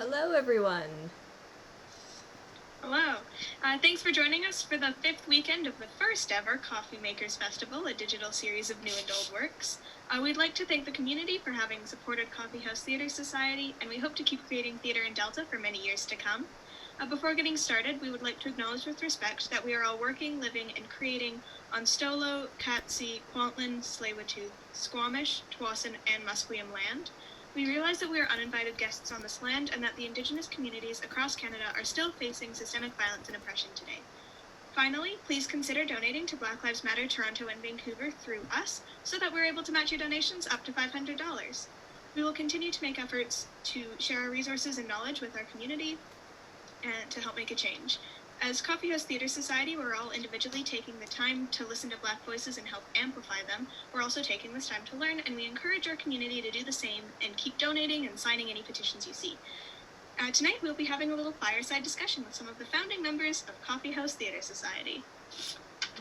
Hello, everyone. Hello. Thanks for joining us for the 5th weekend of the first ever CoffeeMakers Festival, a digital series of new and old works. We'd like to thank the community for having supported Coffeehouse Theatre Society, and we hope to keep creating theatre in Delta for many years to come. Before getting started, we would like to acknowledge with respect that we are all working, living, and creating on Stolo, Katsi, Kwantlen, Tsleil-Waututh, Squamish, Tsawwassen, and Musqueam land. We realize that we are uninvited guests on this land and that the Indigenous communities across Canada are still facing systemic violence and oppression today. Finally, please consider donating to Black Lives Matter Toronto and Vancouver through us so that we're able to match your donations up to $500. We will continue to make efforts to share our resources and knowledge with our community and to help make a change. As Coffeehouse Theatre Society, we're all individually taking the time to listen to Black voices and help amplify them. We're also taking this time to learn, and we encourage our community to do the same and keep donating and signing any petitions you see. Tonight, we'll be having a little fireside discussion with some of the founding members of Coffeehouse Theatre Society.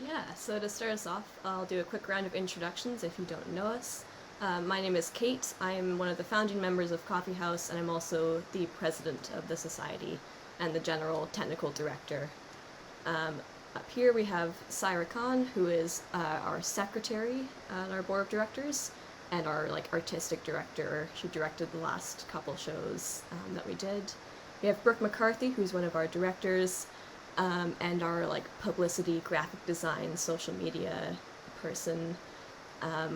Yeah, so to start us off, I'll do a quick round of introductions if you don't know us. My name is Kate. I'm one of the founding members of Coffeehouse, and I'm also the president of the society and the general technical director. Up here we have Syrah Khan, who is our secretary on our board of directors and our artistic director. She directed the last couple shows that we did. We have Brooke McCarthy, who's one of our directors, and our publicity, graphic design, social media person.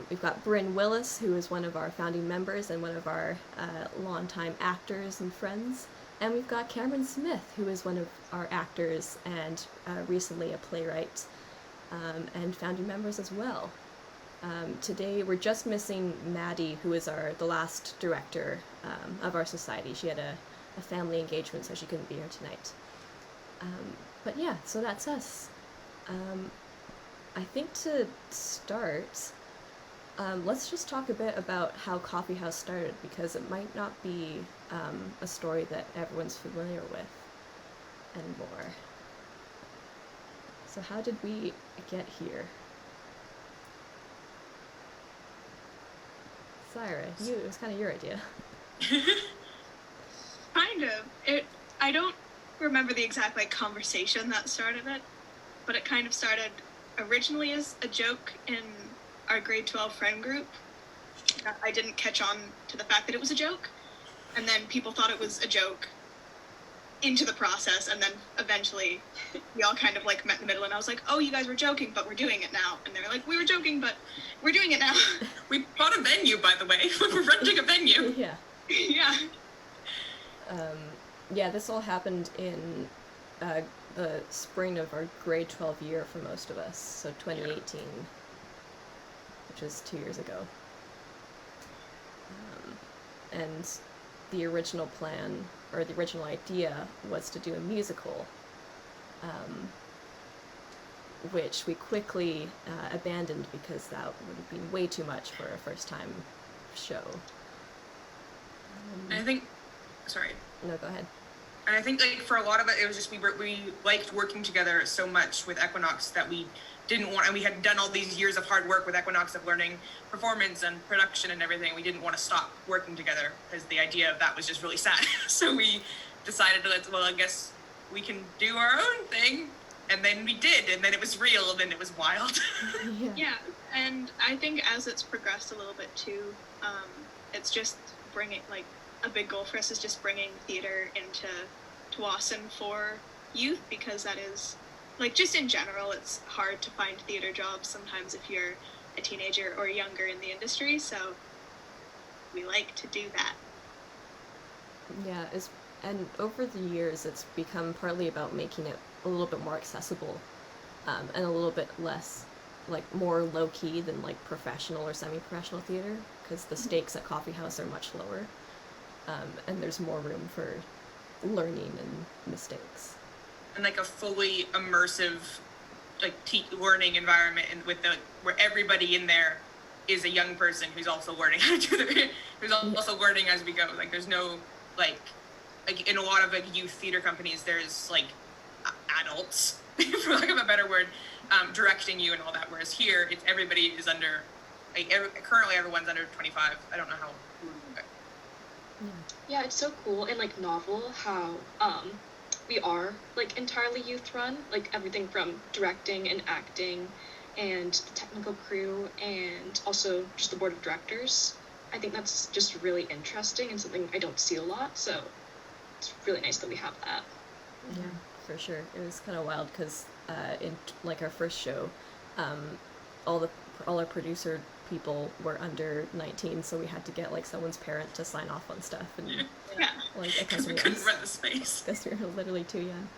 We've got Bryn Willis, who is one of our founding members and one of our longtime actors and friends. And we've got Camryn Smith, who is one of our actors and recently a playwright, and founding members as well. Today we're just missing Maddie, who is the last director of our society. She had a family engagement, so she couldn't be here tonight. But yeah, so that's us. I think to start, let's just talk a bit about how Coffeehouse started, because it might not be a story that everyone's familiar with anymore. So how did we get here? Syrah, it was kind of your idea. Kind of. I don't remember the exact conversation that started it, but it kind of started originally as a joke in our grade 12 friend group. I didn't catch on to the fact that it was a joke, and then people thought it was a joke into the process, and then eventually we all kind of met in the middle, and I was like, oh, you guys were joking, but we're doing it now. And they were like, we were joking, but we're doing it now. We bought a venue, by the way. We're renting a venue. Yeah. Yeah. Yeah, this all happened in the spring of our grade 12 year for most of us, so 2018. Yeah. Which is 2 years ago. And the original plan, or the original idea, was to do a musical, which we quickly abandoned because that would have been way too much for a first-time show. And I think, sorry. No, go ahead. And I think for a lot of it was just we liked working together so much with Equinox that we didn't want, and we had done all these years of hard work with Equinox of learning performance and production and everything. We didn't want to stop working together because the idea of that was just really sad. So we decided I guess we can do our own thing. And then we did, and then it was real, and then it was wild. Yeah, and I think as it's progressed a little bit too, it's just bringing, a big goal for us is just bringing theater into Tsawwassen for youth, because that is, just in general, it's hard to find theater jobs sometimes if you're a teenager or younger in the industry, so we like to do that. Yeah, and over the years it's become partly about making it a little bit more accessible, and a little bit less, more low-key than professional or semi-professional theater, because the stakes at Coffeehouse are much lower, and there's more room for learning and mistakes. And a fully immersive learning environment, and where everybody in there is a young person who's also learning how to do who's also learning as we go. There's no in a lot of youth theater companies, there's adults, for lack of a better word, directing you and all that. Whereas here, everybody is under. Currently, everyone's under 25. I don't know how. Yeah, it's so cool and like novel how we are like entirely youth run, like everything from directing and acting and the technical crew and also just the board of directors. I think that's just really interesting and something I don't see a lot, so it's really nice that we have that. Yeah, for sure. It was kind of wild because in like our first show, all our producer people were under 19, so we had to get like someone's parent to sign off on stuff, and like because we couldn't rent the space because we were literally too young.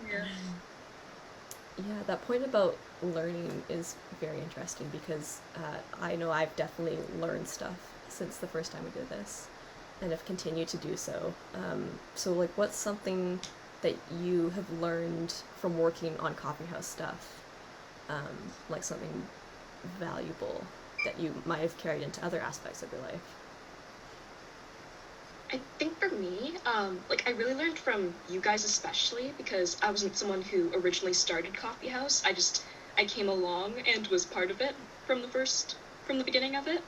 Yeah. Yeah, that point about learning is very interesting because I know I've definitely learned stuff since the first time we did this, and have continued to do so. So like, what's something that you have learned from working on Coffeehouse stuff, like something valuable that you might have carried into other aspects of your life? I think for me, like I really learned from you guys especially because I wasn't someone who originally started Coffeehouse. I came along and was part of it from the beginning of it.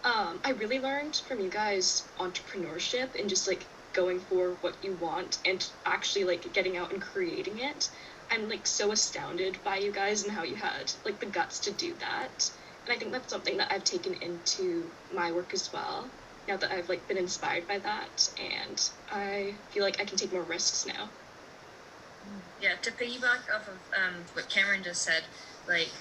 I really learned from you guys entrepreneurship and just like going for what you want and actually like getting out and creating it. I'm like so astounded by you guys and how you had like the guts to do that. And I think that's something that I've taken into my work as well, now that I've like been inspired by that, and I feel like I can take more risks now. Yeah, to piggyback off of what Camryn just said, like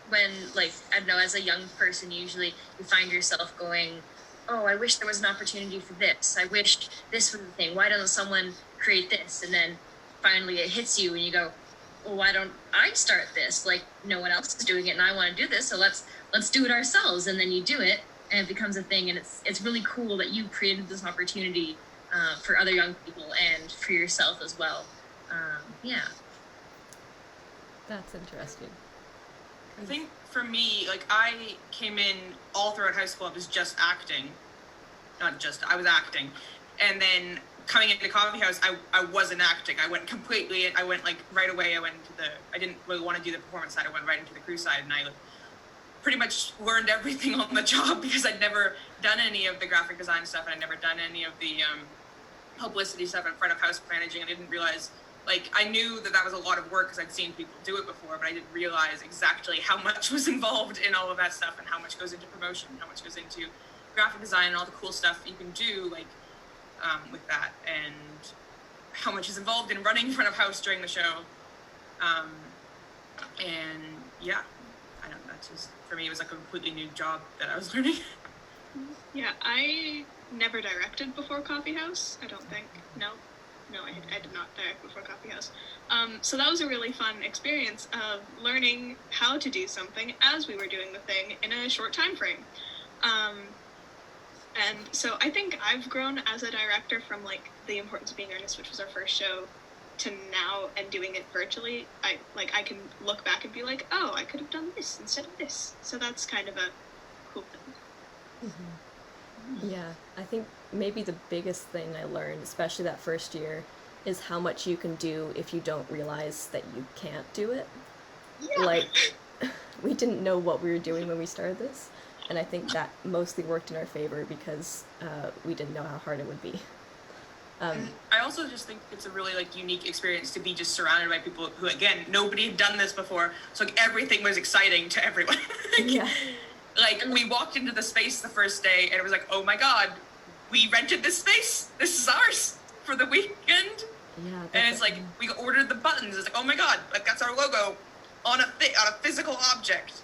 when, like, I don't know, as a young person, usually you find yourself going, oh, I wish there was an opportunity for this. I wish this was the thing. Why doesn't someone create this? And then finally it hits you and you go, well, why don't I start this? Like, no one else is doing it and I want to do this, so let's do it ourselves. And then you do it and it becomes a thing, and it's really cool that you created this opportunity for other young people and for yourself as well. Yeah. That's interesting. I think for me, like, I came in all throughout high school, I was just acting. I was acting. And then coming into Coffeehouse, I wasn't acting. I went like right away, I didn't really want to do the performance side. I went right into the crew side, and I pretty much learned everything on the job because I'd never done any of the graphic design stuff, and I'd never done any of the publicity stuff in front of house managing. I didn't realize, like, I knew that was a lot of work because I'd seen people do it before, but I didn't realize exactly how much was involved in all of that stuff and how much goes into promotion, how much goes into graphic design and all the cool stuff you can do, like, with that, and how much is involved in running in front of house during the show. And yeah, I don't know, that's just, for me, it was like a completely new job that I was learning. Yeah, I never directed before Coffeehouse, I don't think. No, I did not direct before Coffeehouse. So that was a really fun experience of learning how to do something as we were doing the thing in a short time frame. And so I think I've grown as a director from like The Importance of Being Earnest, which was our first show, to now and doing it virtually. I can look back and be like, oh, I could have done this instead of this. So that's kind of a cool thing. Mm-hmm. Yeah, I think maybe the biggest thing I learned, especially that first year, is how much you can do if you don't realize that you can't do it. Yeah. Like, we didn't know what we were doing when we started this, and I think that mostly worked in our favor because we didn't know how hard it would be. I also just think it's a really like unique experience to be just surrounded by people who, again, nobody had done this before, so like everything was exciting to everyone. Yeah. Like, we walked into the space the first day and it was like, oh my god, we rented this space, this is ours for the weekend. Yeah. And it's like, we ordered the buttons, it's like, oh my god, like, that's our logo on a physical object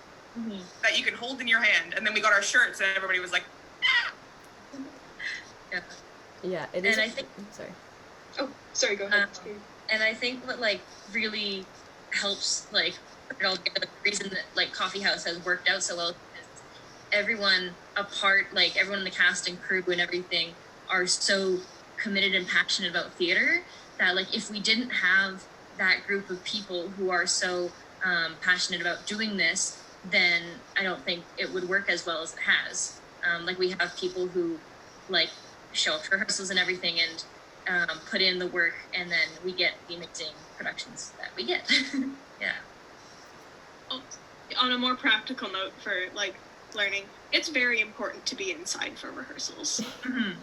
that you can hold in your hand. And then we got our shirts and everybody was like, ah! Yeah. Yeah, it is. And I think, sorry. Oh, sorry, go ahead. And I think what like really helps like put it all together, the reason that like Coffeehouse has worked out so well is everyone in the cast and crew and everything are so committed and passionate about theater that like if we didn't have that group of people who are so passionate about doing this, then I don't think it would work as well as it has. Like, we have people who like show up for rehearsals and everything and put in the work, and then we get the amazing productions that we get. Yeah. On a more practical note, for like learning, it's very important to be inside for rehearsals.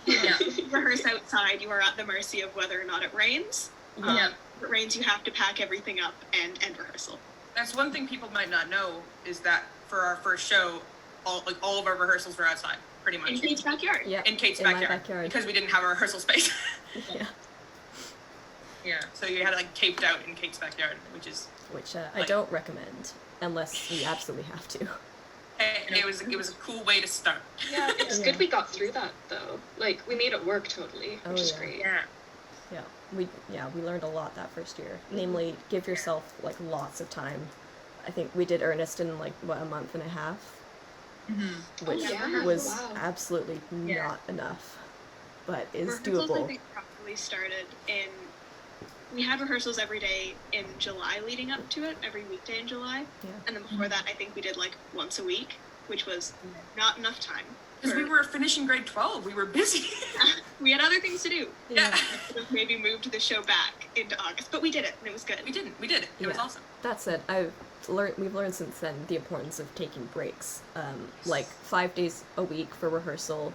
Yeah. If you rehearse outside, you are at the mercy of whether or not it rains. Yeah. If it rains, you have to pack everything up and end rehearsal. That's one thing people might not know is that for our first show, all of our rehearsals were outside, pretty much. In Kate's backyard. Yeah. In Kate's in my backyard, backyard. because we didn't have a rehearsal space. Yeah. Yeah. So you had it taped out in Kate's backyard, which is Which I don't recommend unless we absolutely have to. it was a cool way to start. Yeah, it's good we got through that though. Like we made it work totally, which is great. Yeah. Yeah, we learned a lot that first year. Namely, give yourself like lots of time. I think we did Ernest in like a month and a half, which was absolutely not enough, but is rehearsals, doable. I think, probably started in. We had rehearsals every day in July leading up to it, every weekday in July. Yeah. And then before that, I think we did like once a week, which was not enough time. Because we were finishing grade 12, we were busy. We had other things to do. Yeah. We could have maybe moved the show back into August, but we did it, and it was good. We did it. It was awesome. That said, we've learned since then the importance of taking breaks. Like 5 days a week for rehearsal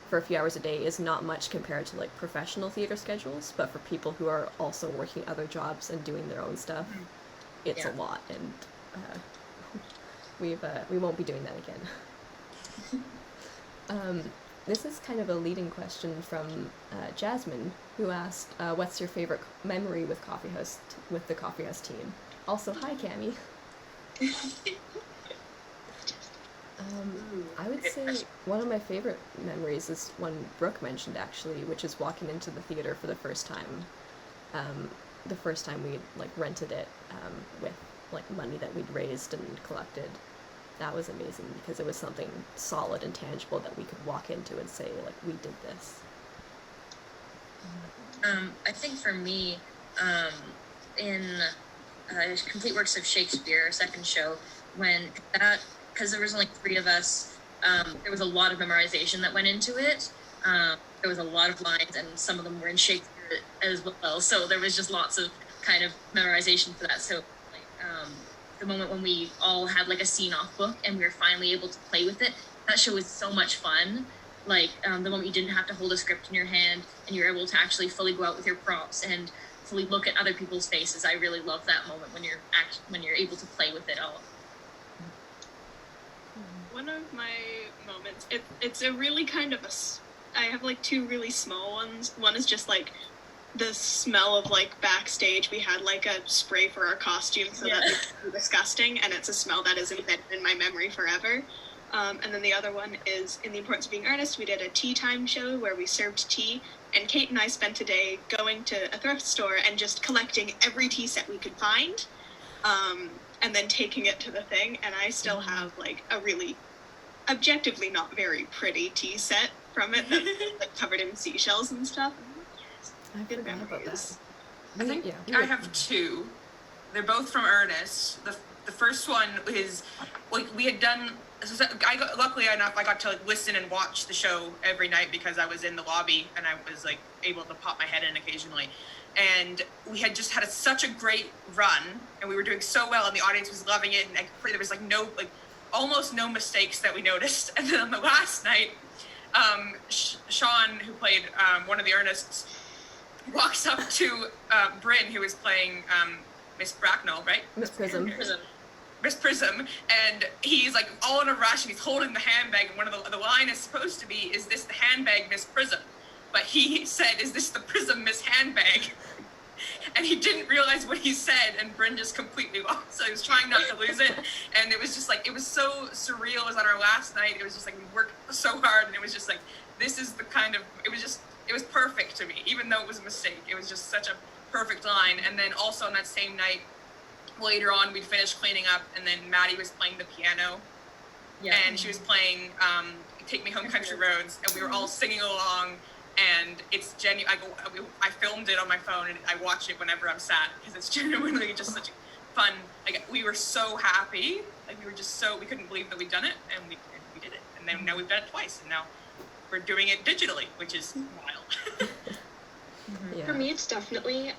for a few hours a day is not much compared to like professional theater schedules, but for people who are also working other jobs and doing their own stuff, it's a lot, and we won't be doing that again. This is kind of a leading question from Jasmine, who asked, "What's your favorite memory with with the Coffeehouse team?" Also, hi, Cammy. I would say one of my favorite memories is one Brooke mentioned actually, which is walking into the theater for the first time. The first time we like rented it with like money that we'd raised and collected. That was amazing because it was something solid and tangible that we could walk into and say like we did this. I think for me, in Complete Works of Shakespeare, second show, because there was only 3 of us, there was a lot of memorization that went into it. There was a lot of lines, and some of them were in Shakespeare as well. So there was just lots of kind of memorization for that. So like the moment when we all had like a scene off book and we were finally able to play with it, that show was so much fun. Like the moment you didn't have to hold a script in your hand and you're able to actually fully go out with your props and fully look at other people's faces. I really love that moment when you're able to play with it all. One of my moments, it's a really kind of I have like 2 really small ones. One is just like the smell of like backstage. We had like a spray for our costumes so that it was disgusting, and it's a smell that is embedded in my memory forever. And then the other one is in The Importance of Being Earnest. We did a tea time show where we served tea, and Kate and I spent a day going to a thrift store and just collecting every tea set we could find, and then taking it to the thing. And I still have like a really objectively not very pretty tea set from it that's like covered in seashells and stuff. I forgot about that. I think I have 2. They're both from Ernest. The first one is like we had done. Luckily enough, I got to like listen and watch the show every night because I was in the lobby and I was like able to pop my head in occasionally. And we had just had such a great run, and we were doing so well, and the audience was loving it, and there was like almost no mistakes that we noticed. And then on the last night, Sean, who played one of the Ernests, walks up to Bryn, who is playing Miss Bracknell, right? Miss Prism. Miss Prism, and he's like all in a rush, and he's holding the handbag, and one of the line is supposed to be, "Is this the handbag, Miss Prism?" But he said, "Is this the Prism, Miss Handbag?" And he didn't realize what he said, and Bryn just completely lost. So he was trying not to lose it, and it was just like, it was so surreal. It was on our last night. It was just like, we worked so hard, and it was just like, this is the kind of, it was perfect to me, even though it was a mistake. It was just such a perfect line. And then also on that same night, later on, we'd finished cleaning up, and then Maddie was playing the piano, and she was playing Take Me Home Country Roads, and we were all singing along. And it's I filmed it on my phone, and I watch it whenever I'm sad because it's genuinely just such fun. Like we were so happy, like we couldn't believe that we'd done it, and we did it. And then now we've done it twice, and now we're doing it digitally, which is wild. For me, it's definitely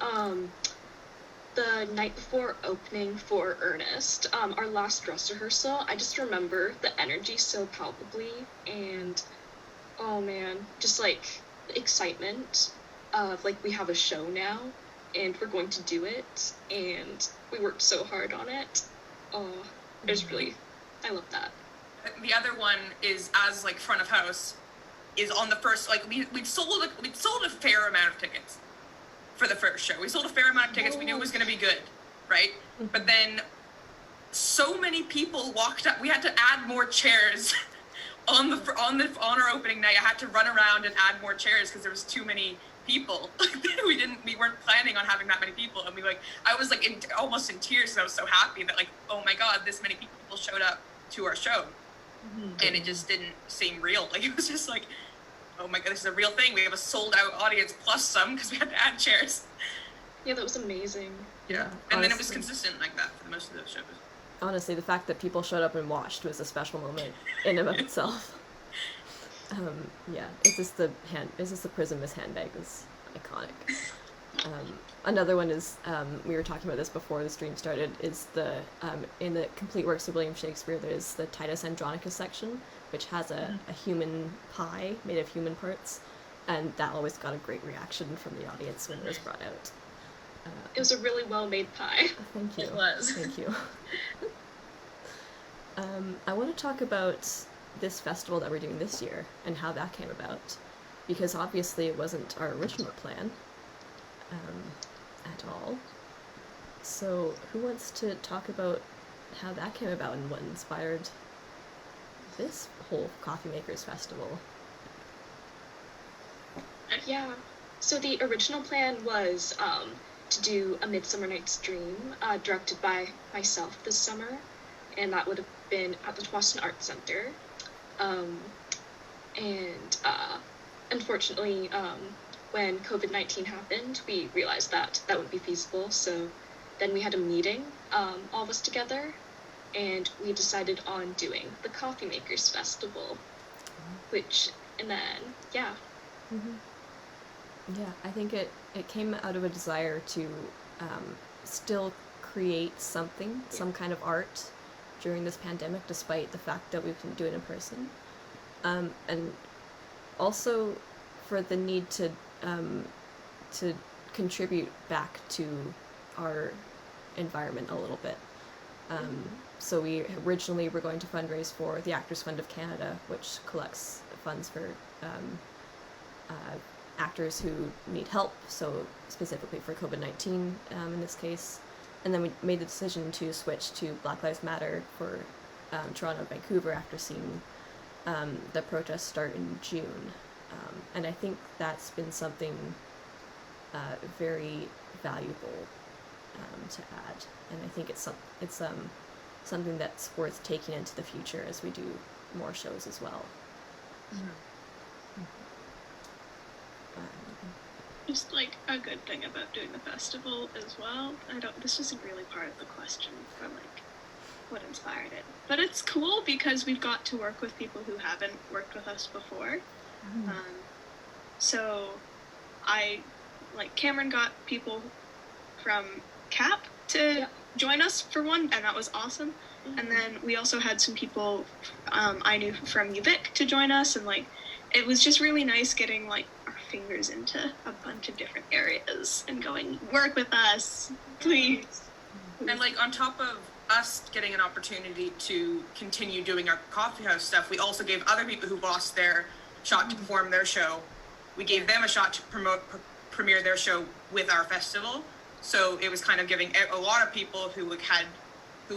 the night before opening for Ernest, our last dress rehearsal, I just remember the energy so palpably, and oh man, just like the excitement of like we have a show now and we're going to do it, and we worked so hard on it. Oh, it was really, I love that. The other one is, as like front of house, is on the first, like we'd sold a fair amount of tickets for the first show. We sold a fair amount of tickets. We knew it was going to be good, right? But then so many people walked up. We had to add more chairs on our opening night. I had to run around and add more chairs because there was too many people. We weren't planning on having that many people, and I was like almost in tears because I was so happy that like, oh my god, this many people showed up to our show. And it just didn't seem real. Like, it was just like, oh my god, this is a real thing. We have a sold out audience plus some because we had to add chairs. Yeah, that was amazing. Yeah. And then it was consistent like that for most of those shows. Honestly, the fact that people showed up and watched was a special moment in and of itself. Yeah, it's just the Prism Miss handbag was iconic. Another one is, we were talking about this before the stream started, is the, in the complete works of William Shakespeare, there's the Titus Andronicus section, which has a human pie made of human parts, and that always got a great reaction from the audience when it was brought out. It was a really well-made pie. Thank you. It was. Thank you. I want to talk about this festival that we're doing this year and how that came about, because obviously it wasn't our original plan at all. So who wants to talk about how that came about and what inspired this whole CoffeeMakers Festival? Yeah, so the original plan was to do a Midsummer Night's Dream directed by myself this summer, and that would have been at the Boston Arts Center. Unfortunately, when COVID-19 happened, we realized that that wouldn't be feasible, so then we had a meeting, all of us together, and we decided on doing the CoffeeMakers Festival, and then, yeah. Yeah, I think it came out of a desire to still create something, some kind of art during this pandemic, despite the fact that we couldn't do it in person. And also for the need to contribute back to our environment a little bit. So we originally were going to fundraise for the Actors Fund of Canada, which collects funds for actors who need help, so specifically for COVID-19 in this case. And then we made the decision to switch to Black Lives Matter for Toronto and Vancouver after seeing the protests start in June. And I think that's been something very valuable to add. And I think it's something that's worth taking into the future as we do more shows as well. Just like a good thing about doing the festival as well. This isn't really part of the question for like what inspired it, but it's cool because we've got to work with people who haven't worked with us before. So Camryn got people from CAP to join us for one, and that was awesome. And then we also had some people I knew from UVic to join us, and like it was just really nice getting like our fingers into a bunch of different areas and going, work with us, please. And like on top of us getting an opportunity to continue doing our Coffeehouse stuff, we also gave other people who lost their shot to perform their show, we gave them a shot to premiere their show with our festival. So it was kind of giving a lot of people who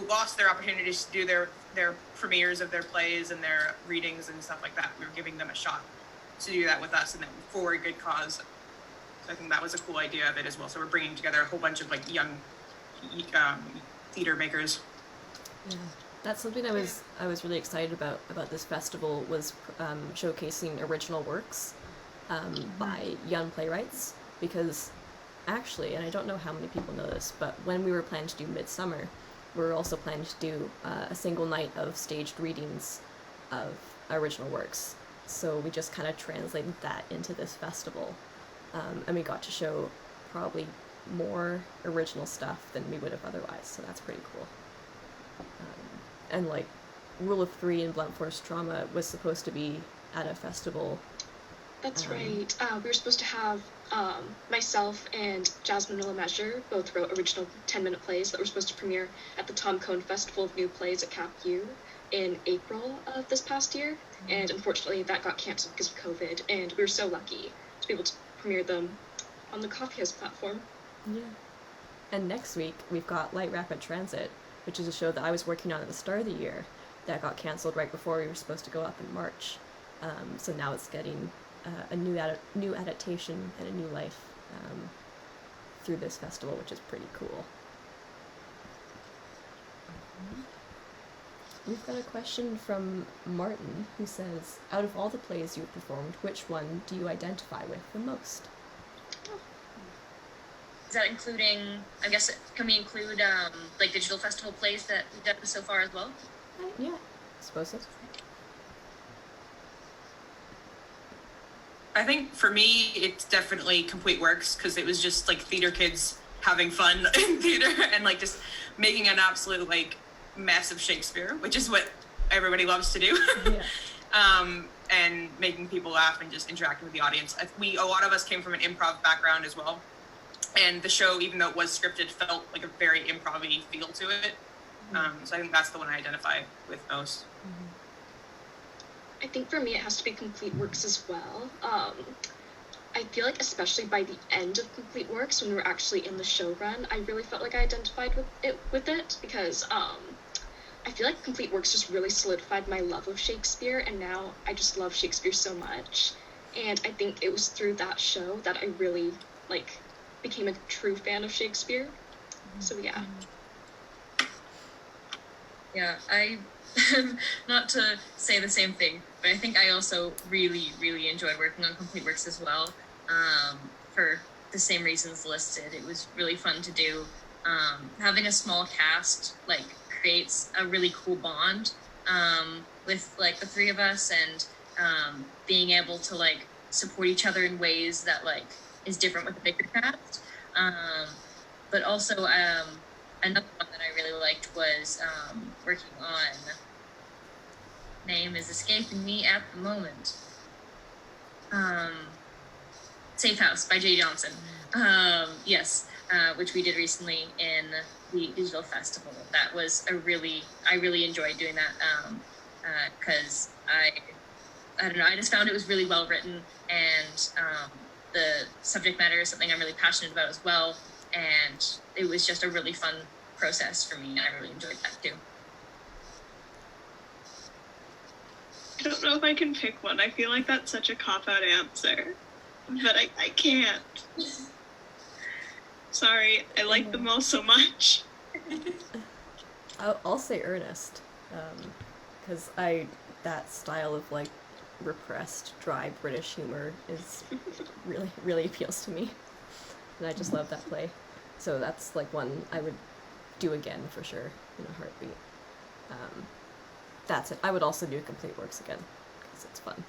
lost their opportunities to do their premieres of their plays and their readings and stuff like that. We were giving them a shot to do that with us, and then for a good cause. So I think that was a cool idea of it as well. So we're bringing together a whole bunch of like young theater makers. Yeah, that's something I was really excited about this festival, was showcasing original works by young playwrights, because actually, and I don't know how many people know this, but when we were planning to do Midsummer, we were also planning to do a single night of staged readings of original works. So we just kind of translated that into this festival, and we got to show probably more original stuff than we would have otherwise, so that's pretty cool. And like Rule of Three and Blunt Force Trauma was supposed to be at a festival. That's right. We were supposed to have myself and Jasmine Miller Measure both wrote original 10-minute plays that were supposed to premiere at the Tom Cohn Festival of New Plays at Cap U in April of this past year, and unfortunately that got cancelled because of COVID, and we were so lucky to be able to premiere them on the Coffeehouse platform. Yeah. And next week we've got Light Rapid Transit, which is a show that I was working on at the start of the year that got cancelled right before we were supposed to go up in March. So now it's getting a new adaptation and a new life through this festival, which is pretty cool. We've got a question from Martin, who says, out of all the plays you've performed, which one do you identify with the most? Is that including, I guess, can we include like digital festival plays that we've done so far as well? Yeah, I suppose so. I think for me, it's definitely Complete Works, because it was just like theater kids having fun in theater and like just making an absolute like mess of Shakespeare, which is what everybody loves to do. Yeah. And making people laugh and just interacting with the audience. A lot of us came from an improv background as well. And the show, even though it was scripted, felt like a very improv-y feel to it. So I think that's the one I identify with most. I think for me it has to be Complete Works as well. I feel like especially by the end of Complete Works, when we were actually in the show run, I really felt like I identified with it because I feel like Complete Works just really solidified my love of Shakespeare, and now I just love Shakespeare so much. And I think it was through that show that I really became a true fan of Shakespeare. So yeah. Yeah, I not to say the same thing, but I think I also really, really enjoyed working on Complete Works as well. For the same reasons listed, it was really fun to do. Having a small cast creates a really cool bond with the three of us, and being able to support each other in ways that is different with a bigger cast. But also another one that I really liked was working on, name is escaping me at the moment, Safe House by Jay Johnson. Yes, which we did recently in the digital festival. That was I really enjoyed doing that because I don't know, I just found it was really well written, and the subject matter is something I'm really passionate about as well, and it was just a really fun process for me, and I really enjoyed that too. I don't know if I can pick one. I feel like that's such a cop-out answer, but I can't. Sorry, I like them all so much. I'll say Ernest, because that style of repressed, dry British humor is really appeals to me, and I just love that play. So that's one I would do again for sure in a heartbeat. That's it. I would also do Complete Works again because it's fun.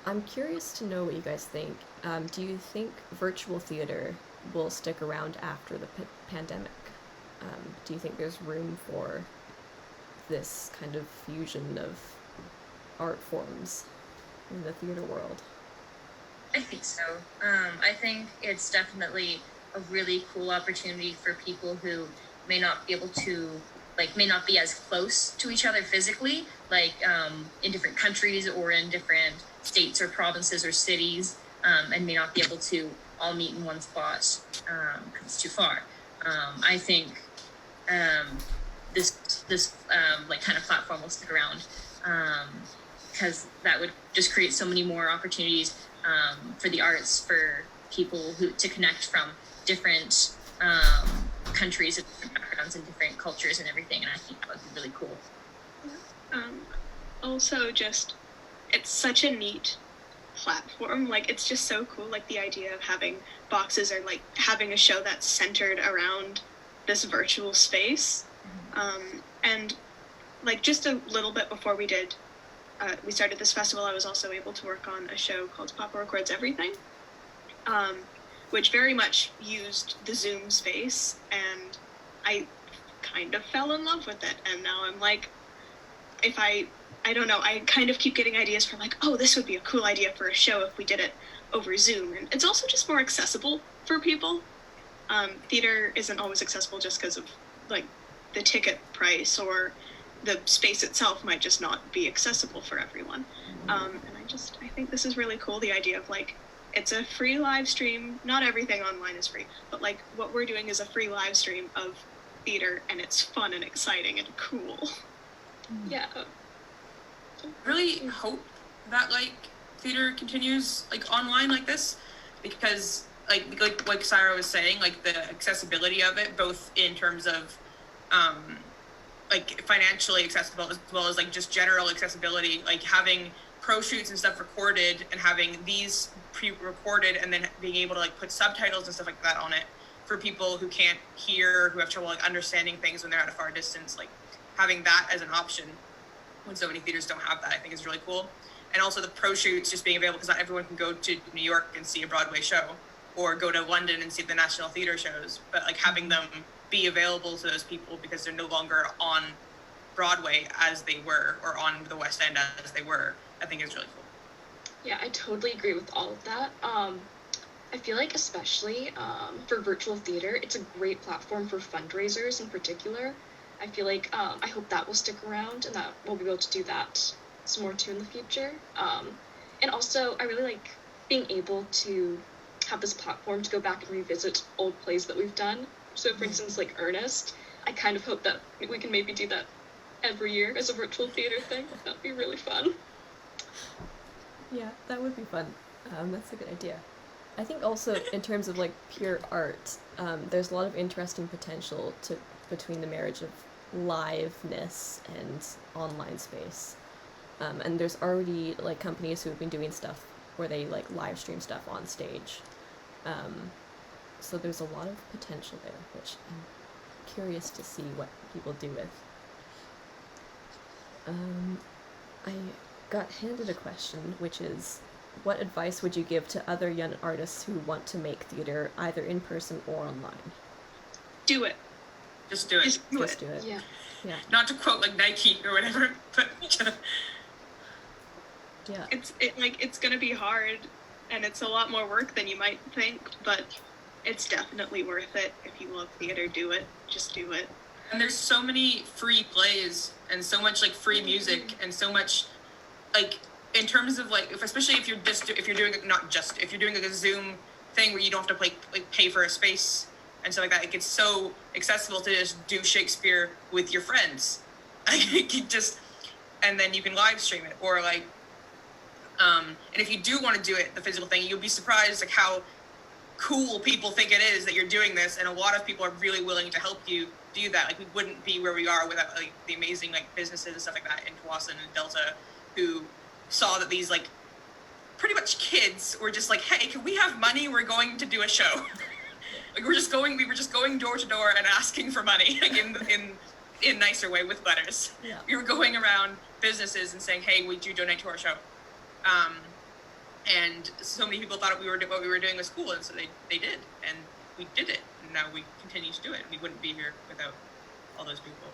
I'm curious to know what you guys think. Do you think virtual theater will stick around after the pandemic? Do you think there's room for this kind of fusion of art forms in the theater world? I think so. I think it's definitely a really cool opportunity for people who may not be able to, may not be as close to each other physically, in different countries or in different states or provinces or cities, and may not be able to all meet in one spot because it's too far. I think this kind of platform will stick around because that would just create so many more opportunities for the arts, for people to connect from different countries and different backgrounds and different cultures and everything, and I think that would be really cool. Also, it's such a neat platform. It's just so cool, the idea of having boxes or having a show that's centered around this virtual space. And just a little bit before we did we started this festival, I was also able to work on a show called Papa Records Everything, which very much used the Zoom space, and I kind of fell in love with it. And now I'm like, if I don't know, I kind of keep getting ideas for like, oh, this would be a cool idea for a show if we did it over Zoom. And it's also just more accessible for people. Theater isn't always accessible just because of like the ticket price, or the space itself might just not be accessible for everyone. And I think this is really cool, the idea of like, it's a free live stream. Not everything online is free, but like what we're doing is a free live stream of theater, and it's fun and exciting and cool. Yeah. Really hope that like theater continues like online like this, because like Syrah was saying, like the accessibility of it, both in terms of like financially accessible as well as like just general accessibility, like having pro shoots and stuff recorded and having these pre-recorded and then being able to like put subtitles and stuff like that on it for people who can't hear, who have trouble like understanding things when they're at a far distance. Like having that as an option when so many theaters don't have that, I think is really cool. And also the pro shoots just being available, because not everyone can go to New York and see a Broadway show or go to London and see the National Theatre shows, but like having them be available to those people because they're no longer on Broadway as they were, or on the West End as they were, I think is really cool. Yeah, I totally agree with all of that. I feel like especially for virtual theater, it's a great platform for fundraisers in particular. I feel like I hope that will stick around and that we'll be able to do that some more too in the future. And also, I really like being able to have this platform to go back and revisit old plays that we've done. So for instance, like Ernest, I kind of hope that we can maybe do that every year as a virtual theater thing. That'd be really fun. Yeah, that would be fun. That's a good idea. I think also in terms of like pure art, there's a lot of interesting potential between the marriage of liveness and online space. And there's already like companies who have been doing stuff where they like live stream stuff on stage. So there's a lot of potential there, which I'm curious to see what people do with. I got handed a question, which is, what advice would you give to other young artists who want to make theater either in person or online? Do it. Just do it. Just do it. Yeah. Yeah. Not to quote like Nike or whatever, but Yeah. It's gonna be hard, and it's a lot more work than you might think, but it's definitely worth it. If you love theater, do it. Just do it. And there's so many free plays and so much like free music and so much like in terms of like, especially if you're doing like a Zoom thing where you don't have to pay for a space and stuff like that, it gets so accessible to just do Shakespeare with your friends. And then you can live stream it, or like, and if you do want to do it, the physical thing, you'll be surprised like how cool people think it is that you're doing this, and a lot of people are really willing to help you do that. Like we wouldn't be where we are without like the amazing like businesses and stuff like that in Tawasin and Delta, who saw that these like pretty much kids were just like, hey, can we have money? We're going to do a show. Like we were just going door to door and asking for money, like in nicer way with letters. Yeah. We were going around businesses and saying, hey, would you donate to our show? And so many people thought what we were doing was cool, and so they did, and we did it, and now we continue to do it. We wouldn't be here without all those people.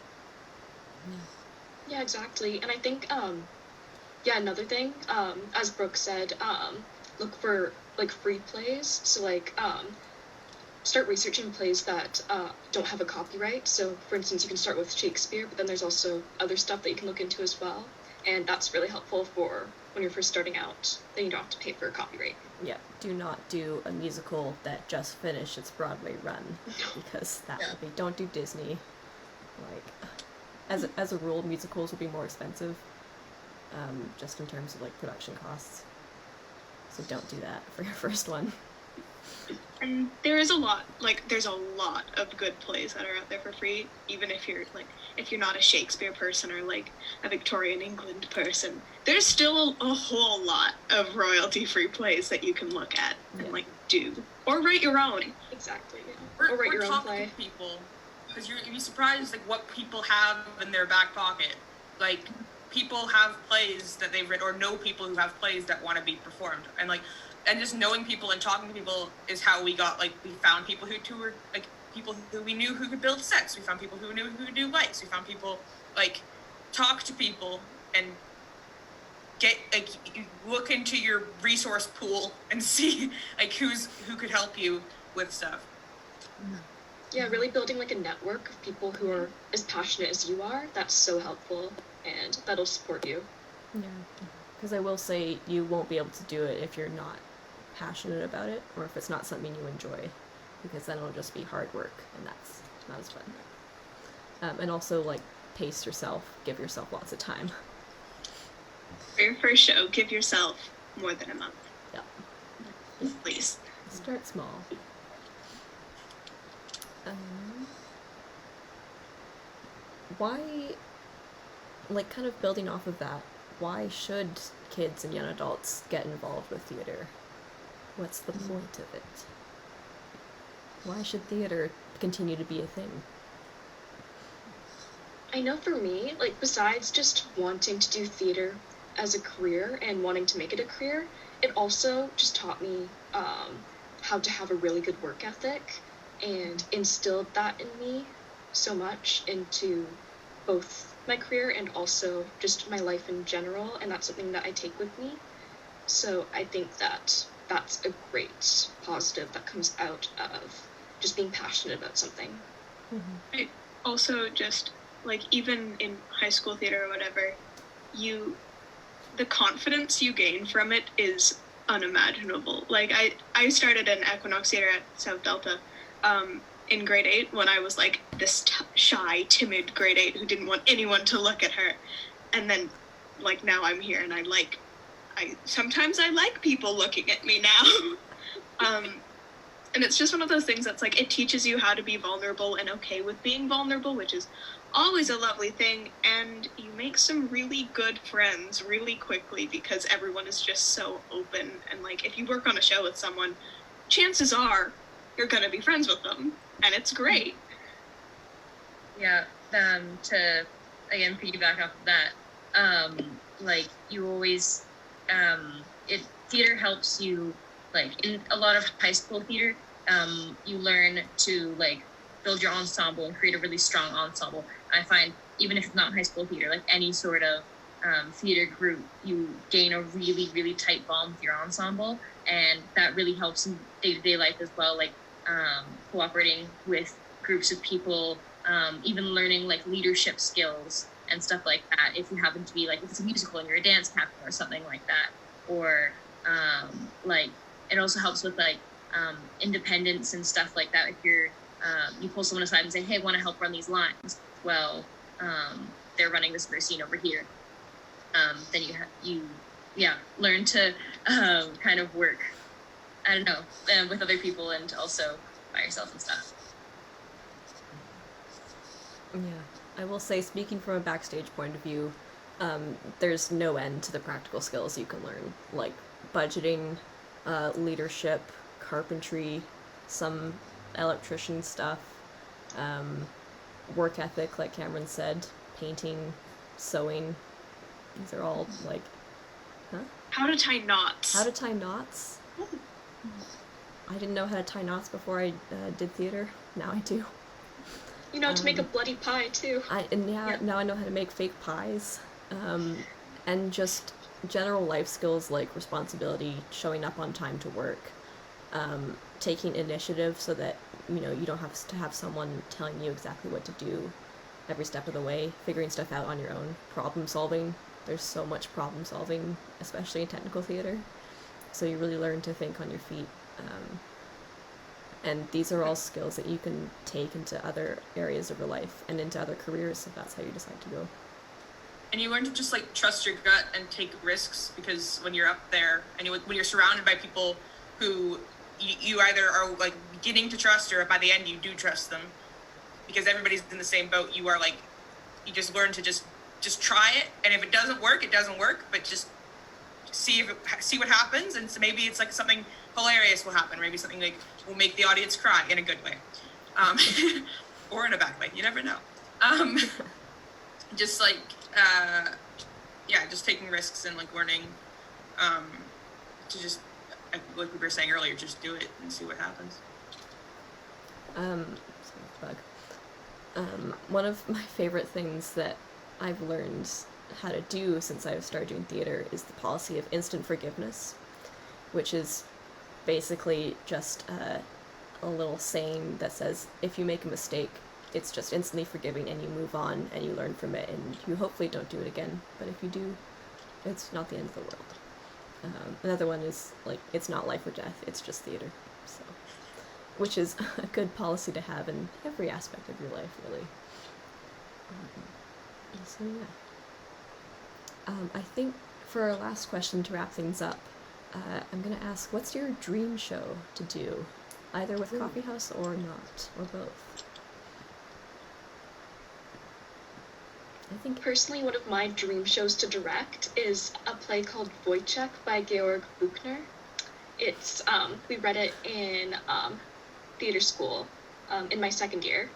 Yeah, exactly. And I think, another thing, as Brooke said, look for like free plays. So like, start researching plays that don't have a copyright. So for instance, you can start with Shakespeare, but then there's also other stuff that you can look into as well. And that's really helpful for when you're first starting out, then you don't have to pay for a copyright. Yeah, do not do a musical that just finished its Broadway run, because that would be, don't do Disney. Like, as a rule, musicals will be more expensive, just in terms of like production costs. So don't do that for your first one. And there's a lot of good plays that are out there for free, even if you're not a Shakespeare person or like a Victorian England person. There's still a whole lot of royalty-free plays that you can look at and like do, or write your own. Exactly. Or write your own play. To people, because you'd be surprised like what people have in their back pocket. Like people have plays that they've written or know people who have plays that want to be performed, and like, and just knowing people and talking to people is how we got, like, we found people who were like people who we knew who could build sets. We found people who knew who could do lights. We found people, like, talk to people and get, like, you look into your resource pool and see, like, who could help you with stuff. Yeah, really building like a network of people who are as passionate as you are, that's so helpful, and that'll support you. Yeah, because I will say you won't be able to do it if you're not passionate about it, or if it's not something you enjoy, because then it'll just be hard work, and that's not as fun. And also, like, pace yourself, give yourself lots of time. For your first show, give yourself more than a month. Yeah. Please. Start small. Why, like, kind of building off of that, why should kids and young adults get involved with theater? What's the point of it? Why should theater continue to be a thing? I know for me, like, besides just wanting to do theater as a career and wanting to make it a career, it also just taught me how to have a really good work ethic, and instilled that in me so much into both my career and also just my life in general, and that's something that I take with me. So I think that that's a great positive that comes out of just being passionate about something. Mm-hmm. I also just, like, even in high school theater or whatever, the confidence you gain from it is unimaginable. Like, I started in Equinox Theater at South Delta in grade 8 when I was like this shy, timid grade 8 who didn't want anyone to look at her. And then, like, now I'm here and sometimes I like people looking at me now. And it's just one of those things that's like, it teaches you how to be vulnerable and okay with being vulnerable, which is always a lovely thing, and you make some really good friends really quickly because everyone is just so open, and like, if you work on a show with someone, chances are you're gonna be friends with them, and it's great. Yeah, to again piggyback off of that, like, you always, theater helps you, like, in a lot of high school theater, you learn to, like, build your ensemble and create a really strong ensemble. I find, even if it's not high school theater, like any sort of theater group, you gain a really, really tight bond with your ensemble, and that really helps in day-to-day life as well, like cooperating with groups of people, even learning, like, leadership skills and stuff like that, if you happen to be, like, if it's a musical and you're a dance captain or something like that, or like, it also helps with, like, independence and stuff like that. If you're you pull someone aside and say, hey, I want to help run these lines. Well, they're running this first scene over here. Then you learn to kind of work, I don't know, with other people and also by yourself and stuff. Yeah, I will say, speaking from a backstage point of view, there's no end to the practical skills you can learn, like budgeting, leadership, carpentry, some electrician stuff, work ethic, like Camryn said, painting, sewing. These are all, like, How to tie knots. How to tie knots? I didn't know how to tie knots before I did theater. Now I do. You know how to make a bloody pie, too. Now I know how to make fake pies. And just general life skills like responsibility, showing up on time to work, taking initiative so that, you know, you don't have to have someone telling you exactly what to do every step of the way, figuring stuff out on your own, problem solving. There's so much problem solving, especially in technical theater. So you really learn to think on your feet. And these are all skills that you can take into other areas of your life and into other careers if that's how you decide to go. And you learn to just, like, trust your gut and take risks, because when you're up there and when you're surrounded by people who you either are, like, beginning to trust, or by the end you do trust them, because everybody's in the same boat. You are, like, you just learn to just try it, and if it doesn't work, it doesn't work, but just see what happens, and so maybe it's like something hilarious will happen, maybe something like will make the audience cry in a good way, or in a bad way, you never know. Just like yeah, just taking risks and like learning to just, like we were saying earlier, just do it and see what happens. One of my favorite things that I've learned how to do since I've started doing theater is the policy of instant forgiveness, which is basically just a little saying that says if you make a mistake, it's just instantly forgiving and you move on and you learn from it and you hopefully don't do it again. But if you do, it's not the end of the world. Another one is like, it's not life or death, it's just theater. So, which is a good policy to have in every aspect of your life, really. So yeah. I think for our last question to wrap things up, I'm going to ask, what's your dream show to do? Either with Coffeehouse or not, or both? I think Personally, one of my dream shows to direct is a play called Wojciech by Georg Buchner. It's, we read it in theater school in my second year,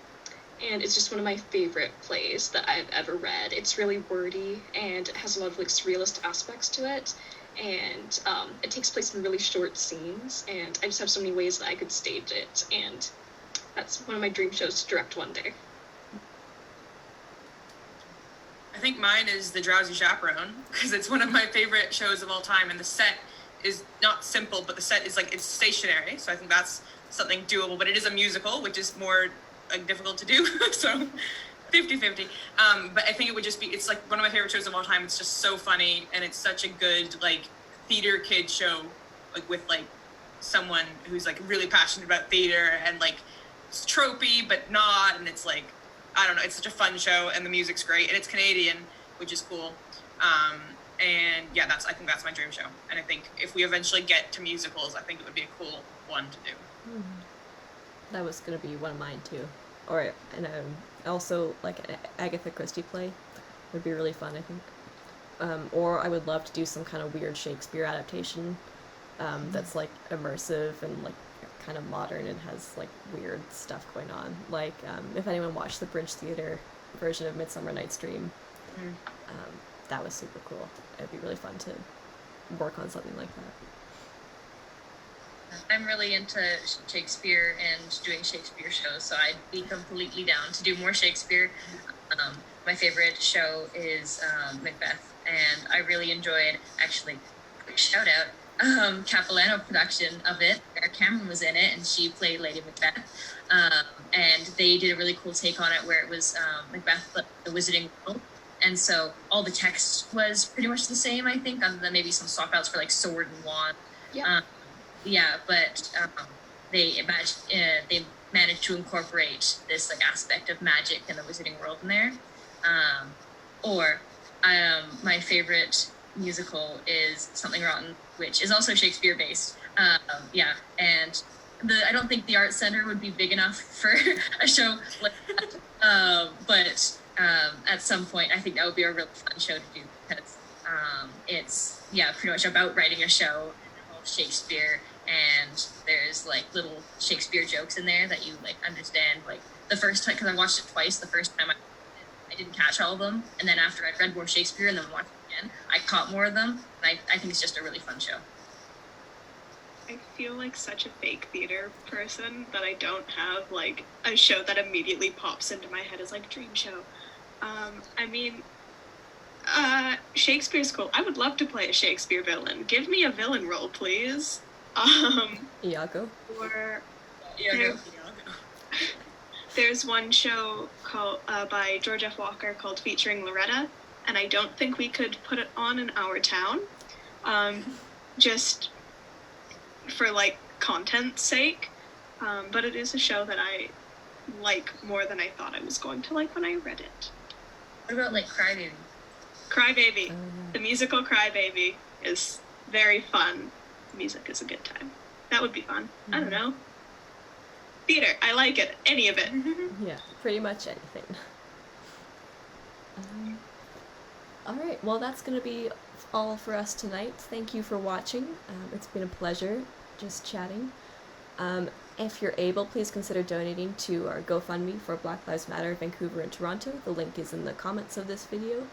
and it's just one of my favorite plays that I've ever read. It's really wordy, and it has a lot of like surrealist aspects to it, and it takes place in really short scenes, and I just have so many ways that I could stage it, and that's one of my dream shows to direct one day. I think mine is The Drowsy Chaperone, because it's one of my favorite shows of all time, and the set is not simple, but the set is like, it's stationary, so I think that's something doable, but it is a musical, which is more like difficult to do, so 50-50. But I think it would just be, it's like one of my favorite shows of all time. It's just so funny, and it's such a good like theater kid show, like with like someone who's like really passionate about theater, and like it's tropey but not, and it's like, I don't know, it's such a fun show, and the music's great, and it's Canadian, which is cool. And yeah, I think that's my dream show. And I think if we eventually get to musicals, I think it would be a cool one to do. That was going to be one of mine too. And also like an Agatha Christie play would be really fun, I think. Or I would love to do some kind of weird Shakespeare adaptation that's like immersive and like kind of modern and has like weird stuff going on. Like if anyone watched the French Theater version of Midsummer Night's Dream, that was super cool. It'd be really fun to work on something like that. I'm really into Shakespeare and doing Shakespeare shows, so I'd be completely down to do more Shakespeare. My favorite show is Macbeth, and I really enjoyed, actually, quick shout out, Capilano production of it, where Camryn was in it, and she played Lady Macbeth. And they did a really cool take on it, where it was Macbeth, the Wizarding World. And so all the text was pretty much the same, I think, other than maybe some swap outs for like sword and wand. Yeah. But they managed to incorporate this like aspect of magic and the Wizarding World in there. My favorite musical is Something Rotten, which is also Shakespeare based. And I don't think the Art Center would be big enough for a show like that. But at some point, I think that would be a really fun show to do, because it's pretty much about writing a show of Shakespeare, and there's like little Shakespeare jokes in there that you like understand. Like the first time, because I watched it twice, the first time I didn't catch all of them, and then after I'd read more Shakespeare and then watched it again, I caught more of them. And I think it's just a really fun show. I feel like such a fake theater person that I don't have like a show that immediately pops into my head as like dream show. Shakespeare's cool. I would love to play a Shakespeare villain. Give me a villain role, please. Iago. Or there's one show called by George F. Walker called Featuring Loretta, and I don't think we could put it on in our town, just for like content's sake. But it is a show that I like more than I thought I was going to like when I read it. What about like Crybaby? Crybaby. The musical Crybaby is very fun. The music is a good time. That would be fun. I don't know. Theater. I like it. Any of it. Yeah, pretty much anything. All right, well, that's going to be all for us tonight. Thank you for watching. It's been a pleasure just chatting. If you're able, please consider donating to our GoFundMe for Black Lives Matter Vancouver and Toronto. The link is in the comments of this video.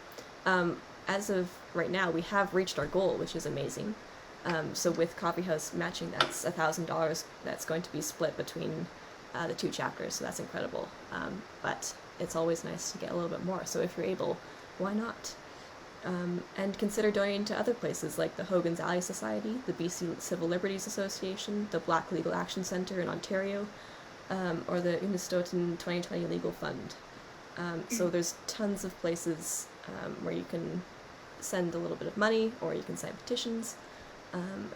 as of right now, we have reached our goal, which is amazing. So with Coffeehouse matching, that's $1,000 that's going to be split between the 2 chapters, so that's incredible. But it's always nice to get a little bit more, so if you're able, why not? And consider donating to other places like the Hogan's Alley Society, the BC Civil Liberties Association, the Black Legal Action Centre in Ontario, or the Unistoten 2020 Legal Fund. So there's tons of places where you can send a little bit of money, or you can sign petitions,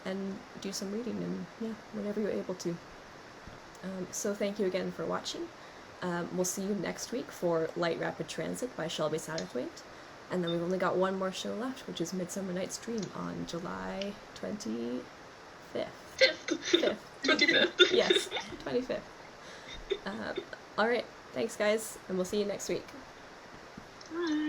and do some reading, and yeah, whenever you're able to. So thank you again for watching. We'll see you next week for Light Rapid Transit by Shelby Satterthwaite. And then we've only got one more show left, which is Midsummer Night's Dream on July 25th. 25th. Yes, 25th. Alright, thanks guys, and we'll see you next week. Bye.